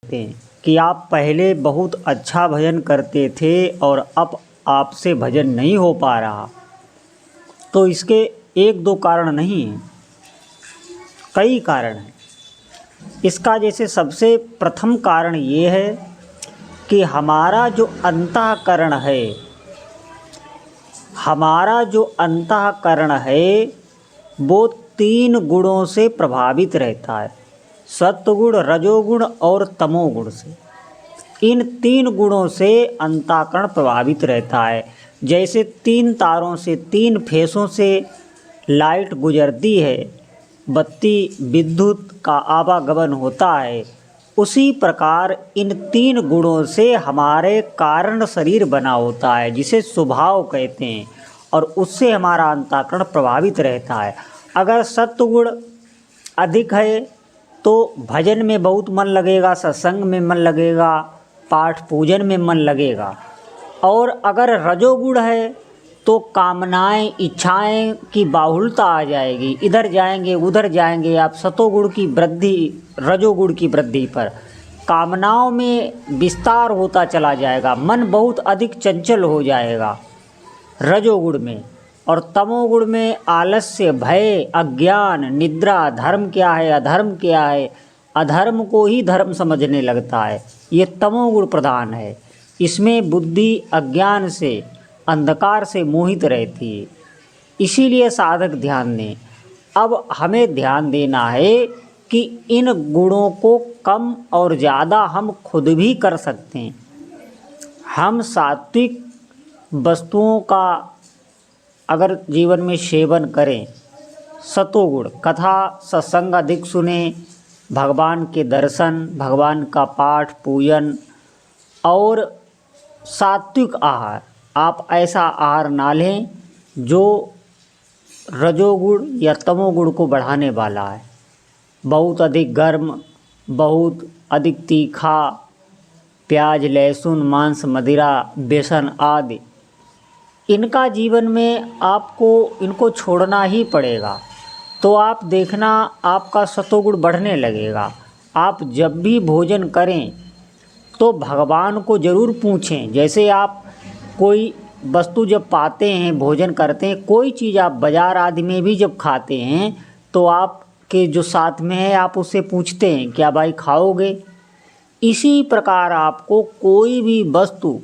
हैं कि आप पहले बहुत अच्छा भजन करते थे और अब आपसे भजन नहीं हो पा रहा। तो इसके एक दो कारण नहीं हैं, कई कारण हैं। इसका जैसे सबसे प्रथम कारण ये है कि हमारा जो अंतःकरण है वो 3 गुणों से प्रभावित रहता है, सत्वगुण, रजोगुण और तमोगुण से। इन 3 गुणों से अंतःकरण प्रभावित रहता है। जैसे 3 तारों से, 3 फेसों से लाइट गुजरती है, बत्ती विद्युत का आवागमन होता है, उसी प्रकार इन 3 गुणों से हमारे कारण शरीर बना होता है, जिसे स्वभाव कहते हैं, और उससे हमारा अंतःकरण प्रभावित रहता है। अगर सत्वगुण अधिक है तो भजन में बहुत मन लगेगा, सत्संग में मन लगेगा, पाठ पूजन में मन लगेगा। और अगर रजोगुण है तो कामनाएं, इच्छाएं की बाहुलता आ जाएगी, इधर जाएंगे उधर जाएंगे। आप सतोगुण की वृद्धि, रजोगुण की वृद्धि पर कामनाओं में विस्तार होता चला जाएगा, मन बहुत अधिक चंचल हो जाएगा रजोगुण में। और तमोगुण में आलस्य, भय, अज्ञान, निद्रा, धर्म क्या है अधर्म क्या है, अधर्म को ही धर्म समझने लगता है। ये तमोगुण प्रधान है। इसमें बुद्धि अज्ञान से, अंधकार से मोहित रहती है। इसीलिए साधक ध्यान दें। अब हमें ध्यान देना है कि इन गुणों को कम और ज़्यादा हम खुद भी कर सकते हैं। हम सात्विक वस्तुओं का अगर जीवन में सेवन करें, सतोगुण, कथा सत्संग अधिक सुने, भगवान के दर्शन, भगवान का पाठ पूजन और सात्विक आहार, आप ऐसा आहार ना लें जो रजोगुण या तमोगुण को बढ़ाने वाला है। बहुत अधिक गर्म, बहुत अधिक तीखा, प्याज, लहसुन, मांस, मदिरा, बेसन आदि, इनका जीवन में आपको इनको छोड़ना ही पड़ेगा। तो आप देखना आपका सतोगुण बढ़ने लगेगा। आप जब भी भोजन करें तो भगवान को ज़रूर पूछें। जैसे आप कोई वस्तु जब पाते हैं, भोजन करते हैं, कोई चीज़ आप बाज़ार आदि में भी जब खाते हैं तो आपके जो साथ में है आप उससे पूछते हैं क्या भाई खाओगे। इसी प्रकार आपको कोई भी वस्तु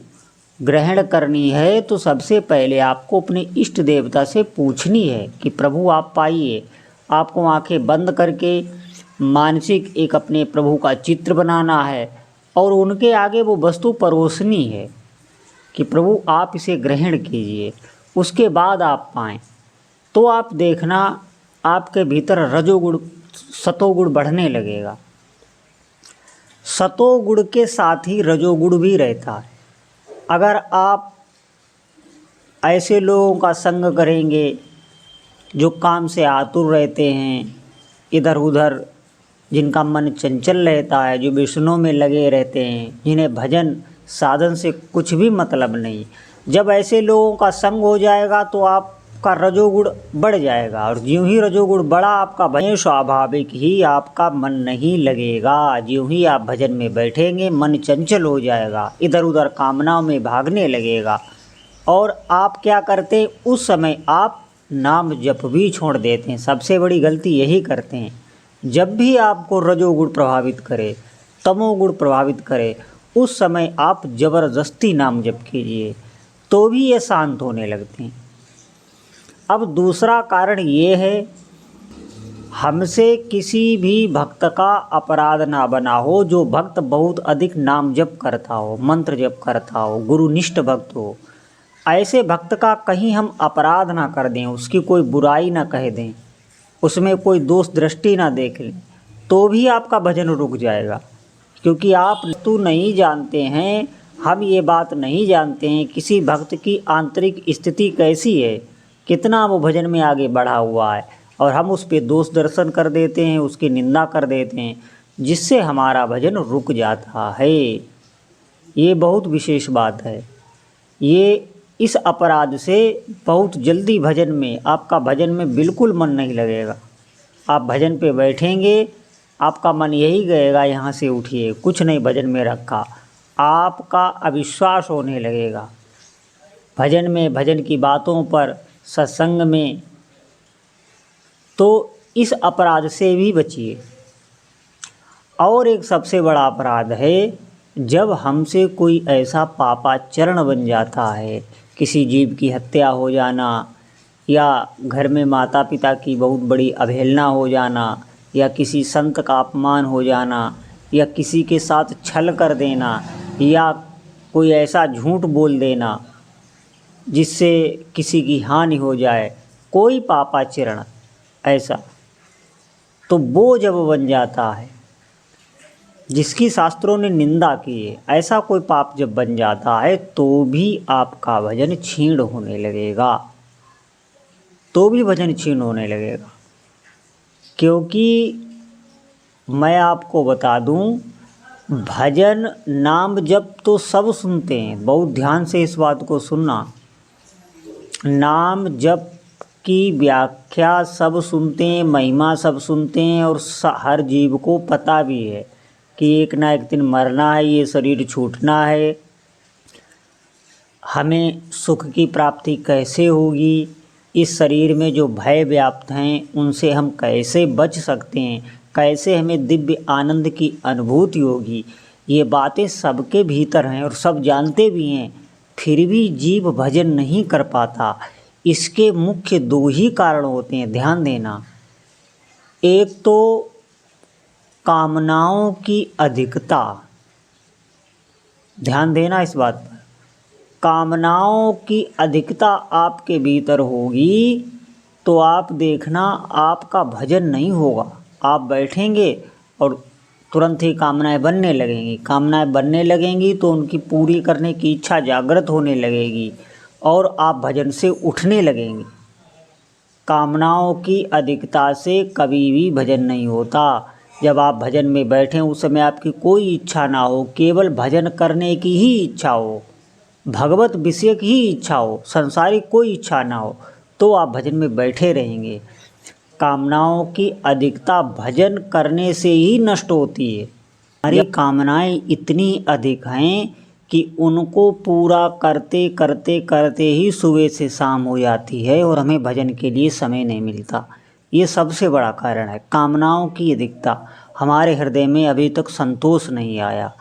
ग्रहण करनी है तो सबसे पहले आपको अपने इष्ट देवता से पूछनी है कि प्रभु आप पाइए। आपको आंखें बंद करके मानसिक एक अपने प्रभु का चित्र बनाना है और उनके आगे वो वस्तु परोसनी है कि प्रभु आप इसे ग्रहण कीजिए। उसके बाद आप पाएँ तो आप देखना आपके भीतर रजोगुण, सतोगुण बढ़ने लगेगा। सतोगुण के साथ ही रजोगुण भी रहता है। अगर आप ऐसे लोगों का संग करेंगे जो काम से आतुर रहते हैं, इधर उधर जिनका मन चंचल रहता है, जो विष्णु में लगे रहते हैं, जिन्हें भजन साधन से कुछ भी मतलब नहीं, जब ऐसे लोगों का संग हो जाएगा तो आपका रजोगुण बढ़ जाएगा। और ज्यों ही रजोगुण बढ़ा, आपका भजन स्वाभाविक ही आपका मन नहीं लगेगा। ज्यों ही आप भजन में बैठेंगे मन चंचल हो जाएगा, इधर उधर कामनाओं में भागने लगेगा। और आप क्या करते हैं, उस समय आप नाम जप भी छोड़ देते हैं। सबसे बड़ी गलती यही करते हैं। जब भी आपको रजोगुण प्रभावित करे, तमोगुण प्रभावित करे, उस समय आप ज़बरदस्ती नाम जप कीजिए तो भी ये शांत होने लगते हैं। अब दूसरा कारण ये है, हमसे किसी भी भक्त का अपराध ना बना हो। जो भक्त बहुत अधिक नाम जप करता हो, मंत्र जप करता हो, गुरुनिष्ठ भक्त हो, ऐसे भक्त का कहीं हम अपराध ना कर दें, उसकी कोई बुराई ना कह दें, उसमें कोई दोष दृष्टि ना देख लें, तो भी आपका भजन रुक जाएगा। क्योंकि आप तो नहीं जानते हैं, हम ये बात नहीं जानते हैं किसी भक्त की आंतरिक स्थिति कैसी है, कितना वो भजन में आगे बढ़ा हुआ है, और हम उस पर दोष दर्शन कर देते हैं, उसकी निंदा कर देते हैं, जिससे हमारा भजन रुक जाता है। ये बहुत विशेष बात है। ये इस अपराध से बहुत जल्दी भजन में, आपका भजन में बिल्कुल मन नहीं लगेगा। आप भजन पे बैठेंगे आपका मन यही कहेगा यहाँ से उठिए, कुछ नहीं भजन में रखा। आपका अविश्वास होने लगेगा भजन में, भजन की बातों पर, सत्संग में। तो इस अपराध से भी बचिए। और एक सबसे बड़ा अपराध है जब हमसे कोई ऐसा पापाचरण बन जाता है, किसी जीव की हत्या हो जाना, या घर में माता पिता की बहुत बड़ी अवहेलना हो जाना, या किसी संत का अपमान हो जाना, या किसी के साथ छल कर देना, या कोई ऐसा झूठ बोल देना जिससे किसी की हानि हो जाए, कोई पापाचरण ऐसा, तो वो जब बन जाता है जिसकी शास्त्रों ने निंदा की है, ऐसा कोई पाप जब बन जाता है तो भी आपका भजन क्षीण होने लगेगा, तो भी भजन क्षीण होने लगेगा। क्योंकि मैं आपको बता दूं, भजन नाम जप तो सब सुनते हैं, बहुत ध्यान से इस बात को सुनना। नाम जप की व्याख्या सब सुनते हैं, महिमा सब सुनते हैं, और हर जीव को पता भी है कि एक ना एक दिन मरना है, ये शरीर छूटना है। हमें सुख की प्राप्ति कैसे होगी, इस शरीर में जो भय व्याप्त हैं उनसे हम कैसे बच सकते हैं, कैसे हमें दिव्य आनंद की अनुभूति होगी, ये बातें सबके भीतर हैं और सब जानते भी हैं। फिर भी जीव भजन नहीं कर पाता। इसके मुख्य दो ही कारण होते हैं, ध्यान देना। एक तो कामनाओं की अधिकता, ध्यान देना इस बात पर। कामनाओं की अधिकता आपके भीतर होगी तो आप देखना आपका भजन नहीं होगा। आप बैठेंगे और तुरंत ही कामनाएं बनने लगेंगी। कामनाएं बनने लगेंगी तो उनकी पूरी करने की इच्छा जागृत होने लगेगी और आप भजन से उठने लगेंगे। कामनाओं की अधिकता से कभी भी भजन नहीं होता। जब आप भजन में बैठें उस समय आपकी कोई इच्छा ना हो, केवल भजन करने की ही इच्छा हो, भगवत विषय की ही इच्छा हो, संसारिक कोई इच्छा ना हो, तो आप भजन में बैठे रहेंगे। कामनाओं की अधिकता भजन करने से ही नष्ट होती है। हमारी कामनाएं इतनी अधिक हैं कि उनको पूरा करते करते करते ही सुबह से शाम हो जाती है और हमें भजन के लिए समय नहीं मिलता। ये सबसे बड़ा कारण है, कामनाओं की अधिकता। हमारे हृदय में अभी तक संतोष नहीं आया।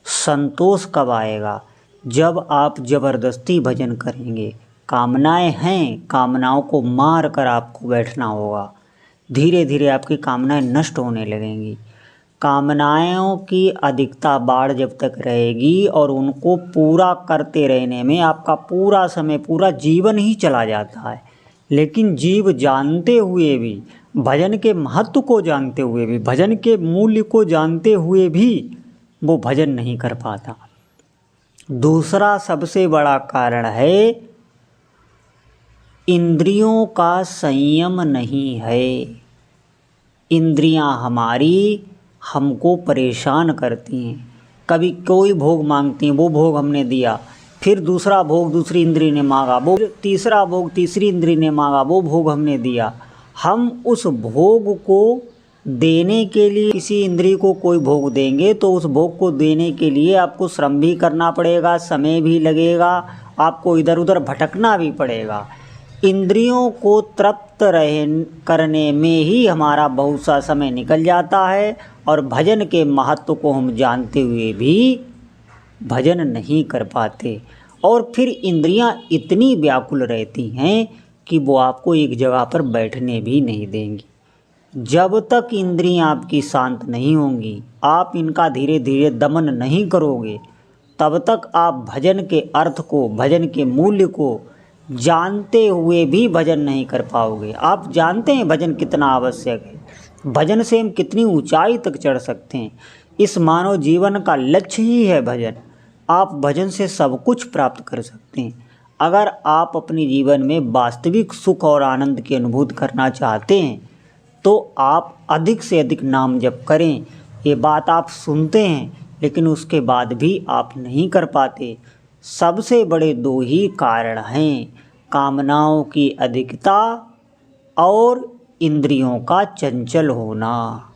संतोष कब आएगा? जब आप ज़बरदस्ती भजन करेंगे। कामनाएं हैं, कामनाओं को मार कर आपको बैठना होगा। धीरे धीरे आपकी कामनाएं नष्ट होने लगेंगी। कामनाओं की अधिकता बाढ़ जब तक रहेगी और उनको पूरा करते रहने में आपका पूरा समय, पूरा जीवन ही चला जाता है। लेकिन जीव जानते हुए भी, भजन के महत्व को जानते हुए भी, भजन के मूल्य को जानते हुए भी वो भजन नहीं कर पाता। दूसरा सबसे बड़ा कारण है इंद्रियों का संयम नहीं है। इंद्रियां हमारी हमको परेशान करती हैं। कभी कोई भोग मांगती हैं, वो भोग हमने दिया, फिर दूसरा भोग दूसरी इंद्री ने मांगा, वो तीसरा भोग तीसरी इंद्री ने मांगा, वो भोग हमने दिया। हम उस भोग को देने के लिए किसी इंद्री को कोई भोग देंगे तो उस भोग को देने के लिए आपको श्रम भी करना पड़ेगा, समय भी लगेगा, आपको इधर उधर भटकना भी पड़ेगा। इंद्रियों को तृप्त करने में ही हमारा बहुत सा समय निकल जाता है और भजन के महत्व को हम जानते हुए भी भजन नहीं कर पाते। और फिर इंद्रियां इतनी व्याकुल रहती हैं कि वो आपको एक जगह पर बैठने भी नहीं देंगी। जब तक इंद्रियां आपकी शांत नहीं होंगी, आप इनका धीरे धीरे दमन नहीं करोगे, तब तक आप भजन के अर्थ को, भजन के मूल्य को जानते हुए भी भजन नहीं कर पाओगे। आप जानते हैं भजन कितना आवश्यक है, भजन से हम कितनी ऊंचाई तक चढ़ सकते हैं। इस मानव जीवन का लक्ष्य ही है भजन। आप भजन से सब कुछ प्राप्त कर सकते हैं। अगर आप अपने जीवन में वास्तविक सुख और आनंद की अनुभूति करना चाहते हैं तो आप अधिक से अधिक नाम जप करें। ये बात आप सुनते हैं लेकिन उसके बाद भी आप नहीं कर पाते। सबसे बड़े दो ही कारण हैं, कामनाओं की अधिकता और इंद्रियों का चंचल होना।